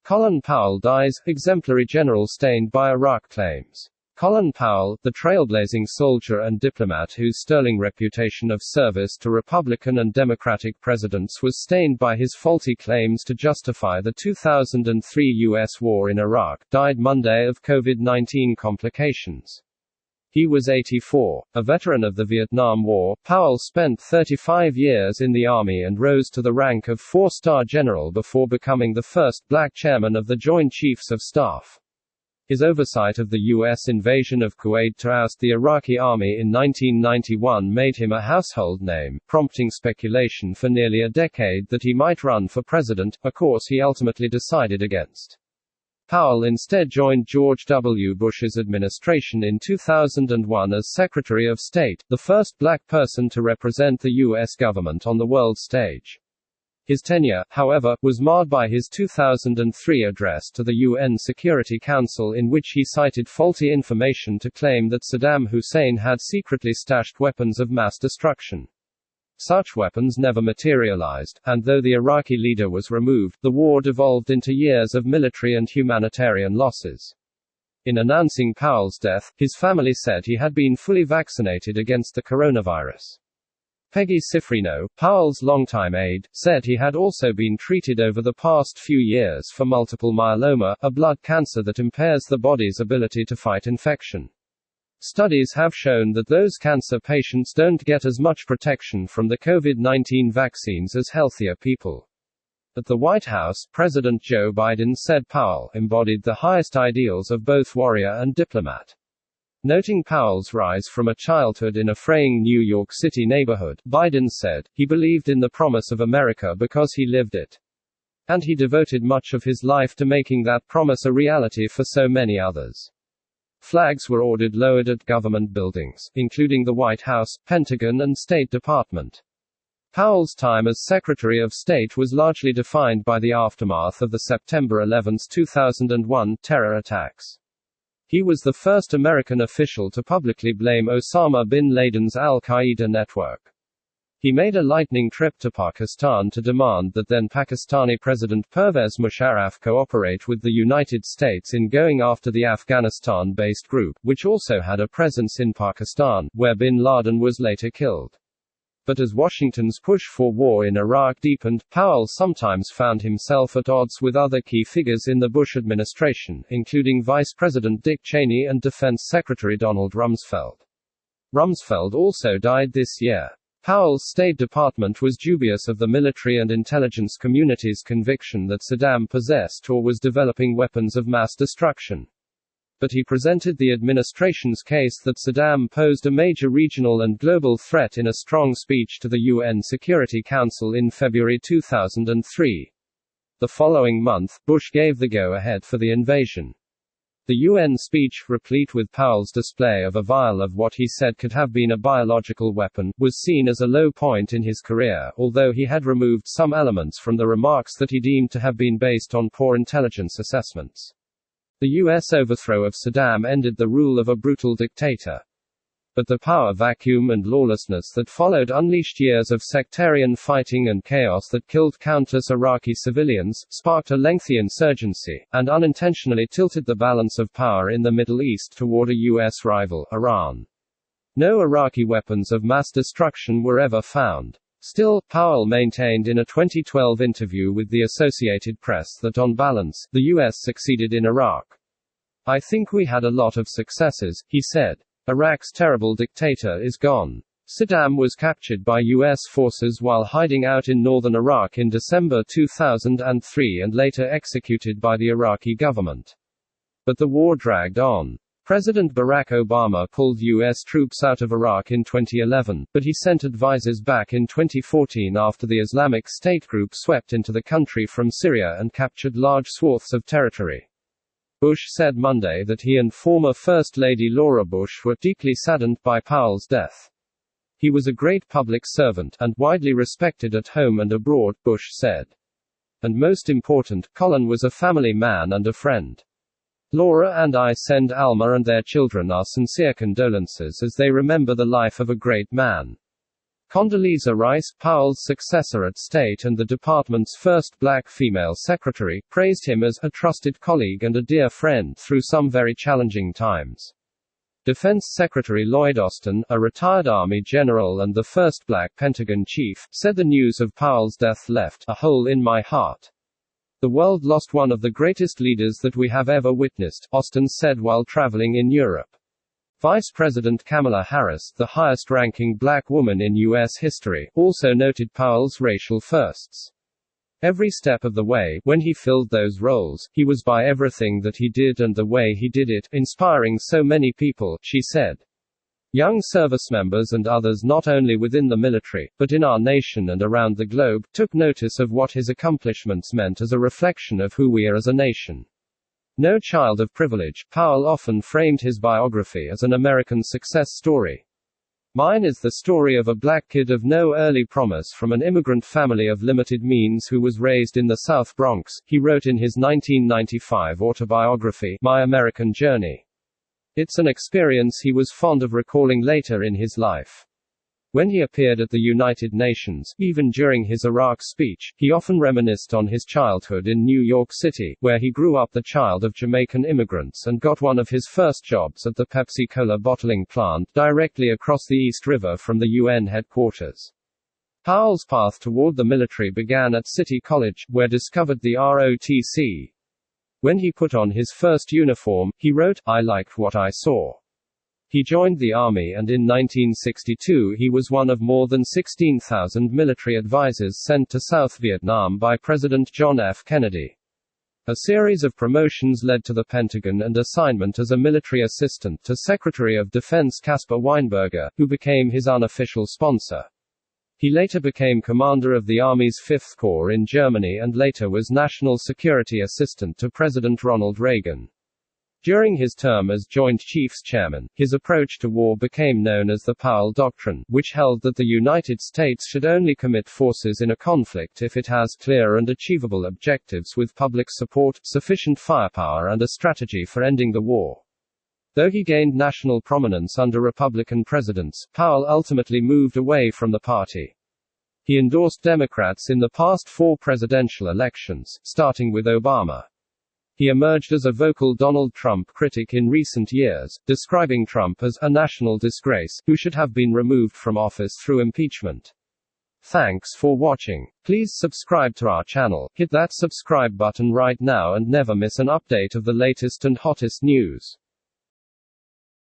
Colin Powell dies, exemplary general stained by Iraq claims. Colin Powell, the trailblazing soldier and diplomat whose sterling reputation of service to Republican and Democratic presidents was stained by his faulty claims to justify the 2003 U.S. war in Iraq, died Monday of COVID-19 complications. He was 84. A veteran of the Vietnam War, Powell spent 35 years in the Army and rose to the rank of 4-star general before becoming the first black chairman of the Joint Chiefs of Staff. His oversight of the U.S. invasion of Kuwait to oust the Iraqi army in 1991 made him a household name, prompting speculation for nearly a decade that he might run for president, a course he ultimately decided against. Powell instead joined George W. Bush's administration in 2001 as Secretary of State, the first black person to represent the U.S. government on the world stage. His tenure, however, was marred by his 2003 address to the UN Security Council in which he cited faulty information to claim that Saddam Hussein had secretly stashed weapons of mass destruction. Such weapons never materialized, and though the Iraqi leader was removed, the war devolved into years of military and humanitarian losses. In announcing Powell's death, his family said he had been fully vaccinated against the coronavirus. Peggy Cifrino, Powell's longtime aide, said he had also been treated over the past few years for multiple myeloma, a blood cancer that impairs the body's ability to fight infection. Studies have shown that those cancer patients don't get as much protection from the COVID-19 vaccines as healthier people. At the White House, President Joe Biden said Powell embodied the highest ideals of both warrior and diplomat. Noting Powell's rise from a childhood in a fraying New York City neighborhood, Biden said, he believed in the promise of America because he lived it. And he devoted much of his life to making that promise a reality for so many others. Flags were ordered lowered at government buildings, including the White House, Pentagon and State Department. Powell's time as Secretary of State was largely defined by the aftermath of the September 11, 2001, terror attacks. He was the first American official to publicly blame Osama bin Laden's al-Qaeda network. He made a lightning trip to Pakistan to demand that then Pakistani President Pervez Musharraf cooperate with the United States in going after the Afghanistan-based group, which also had a presence in Pakistan, where bin Laden was later killed. But as Washington's push for war in Iraq deepened, Powell sometimes found himself at odds with other key figures in the Bush administration, including Vice President Dick Cheney and Defense Secretary Donald Rumsfeld. Rumsfeld also died this year. Powell's State Department was dubious of the military and intelligence community's conviction that Saddam possessed or was developing weapons of mass destruction. But he presented the administration's case that Saddam posed a major regional and global threat in a strong speech to the UN Security Council in February 2003. The following month, Bush gave the go-ahead for the invasion. The UN speech, replete with Powell's display of a vial of what he said could have been a biological weapon, was seen as a low point in his career, although he had removed some elements from the remarks that he deemed to have been based on poor intelligence assessments. The U.S. overthrow of Saddam ended the rule of a brutal dictator. But the power vacuum and lawlessness that followed unleashed years of sectarian fighting and chaos that killed countless Iraqi civilians, sparked a lengthy insurgency, and unintentionally tilted the balance of power in the Middle East toward a U.S. rival, Iran. No Iraqi weapons of mass destruction were ever found. Still, Powell maintained in a 2012 interview with the Associated Press that on balance, the U.S. succeeded in Iraq. "I think we had a lot of successes," he said. "Iraq's terrible dictator is gone. Saddam was captured by U.S. forces while hiding out in northern Iraq in December 2003 and later executed by the Iraqi government. But the war dragged on. President Barack Obama pulled U.S. troops out of Iraq in 2011, but he sent advisors back in 2014 after the Islamic State group swept into the country from Syria and captured large swaths of territory." Bush said Monday that he and former First Lady Laura Bush were deeply saddened by Powell's death. "He was a great public servant, and widely respected at home and abroad," Bush said. "And most important, Colin was a family man and a friend. Laura and I send Alma and their children our sincere condolences as they remember the life of a great man." Condoleezza Rice, Powell's successor at State and the department's first black female secretary, praised him as a trusted colleague and a dear friend through some very challenging times. Defense Secretary Lloyd Austin, a retired Army general and the first black Pentagon chief, said the news of Powell's death left a hole in my heart. The world lost one of the greatest leaders that we have ever witnessed, Austin said while traveling in Europe. Vice President Kamala Harris, the highest-ranking black woman in U.S. history, also noted Powell's racial firsts. Every step of the way, when he filled those roles, he was by everything that he did and the way he did it, inspiring so many people, she said. Young service members and others not only within the military, but in our nation and around the globe, took notice of what his accomplishments meant as a reflection of who we are as a nation. No child of privilege, Powell often framed his biography as an American success story. Mine is the story of a black kid of no early promise from an immigrant family of limited means who was raised in the South Bronx, he wrote in his 1995 autobiography, My American Journey. It's an experience he was fond of recalling later in his life. When he appeared at the United Nations, even during his Iraq speech, he often reminisced on his childhood in New York City, where he grew up the child of Jamaican immigrants and got one of his first jobs at the Pepsi-Cola bottling plant, directly across the East River from the UN headquarters. Powell's path toward the military began at City College, where discovered the ROTC. When he put on his first uniform, he wrote, I liked what I saw. He joined the Army and in 1962 he was one of more than 16,000 military advisors sent to South Vietnam by President John F. Kennedy. A series of promotions led to the Pentagon and assignment as a military assistant to Secretary of Defense Caspar Weinberger, who became his unofficial sponsor. He later became commander of the Army's 5th Corps in Germany and later was National Security Assistant to President Ronald Reagan. During his term as Joint Chiefs Chairman, his approach to war became known as the Powell Doctrine, which held that the United States should only commit forces in a conflict if it has clear and achievable objectives with public support, sufficient firepower and a strategy for ending the war. Though he gained national prominence under Republican presidents, Powell ultimately moved away from the party. He endorsed Democrats in the past 4 presidential elections, starting with Obama. He emerged as a vocal Donald Trump critic in recent years, describing Trump as a national disgrace, who should have been removed from office through impeachment. Thanks for watching. Please subscribe to our channel, hit that subscribe button right now and never miss an update of the latest and hottest news.